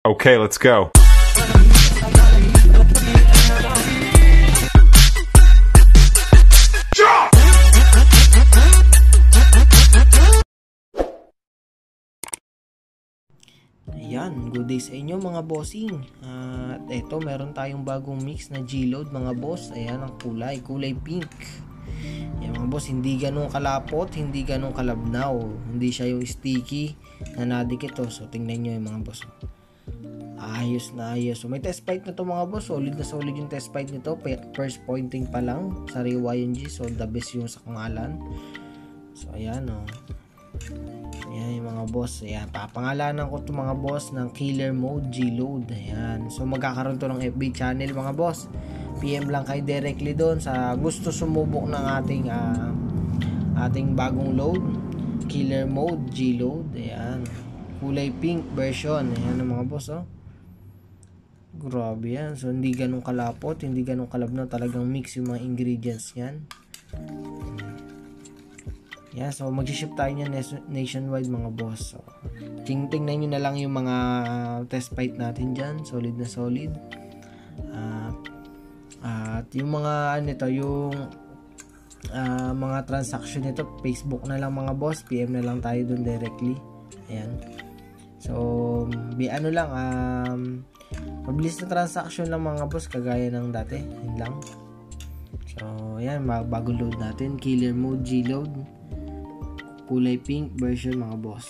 Okay, let's go. Ayan, good day sa inyo mga bossing. At eto, meron tayong bagong mix na G-Load mga boss. Ayan ang kulay pink. Ayan mga boss, hindi ganun kalapot, hindi ganun kalabnaw. Hindi siya yung sticky na nadikit to. So tingnan nyo yung mga boss. Ayos na ayos. So may test fight na to mga boss. Solid na solid yung test fight nito. First pointing pa lang. Sariwa yung G. So the best yung sa pangalan. So ayan o. Ayan yung mga boss. Ayan, papangalanan ko to mga boss ng Killer Mode G-Load. Ayan. So magkakaroon to ng FB channel mga boss. PM lang kayo directly doon sa gusto sumubok ng ating bagong load. Killer Mode G-Load. Ayan. Kulay pink version. Ayan ang mga boss oh. Grabe yan. So hindi ganun kalapot, hindi ganun kalabnaw. Talagang mix yung mga ingredients yan. Yeah, so mag-ship tayo niyan nationwide mga boss. So, tingnan nyo na lang yung mga test fight natin dyan. Solid na solid. At yung mga yung mga transaction nito, Facebook na lang mga boss. PM na lang tayo dun directly. Ayan. So, mabilis na transaction lang mga boss. Kagaya ng dati. Yun lang. So, ayan. Bagong load natin. Killer Mode G-Load. Kulay pink version mga boss.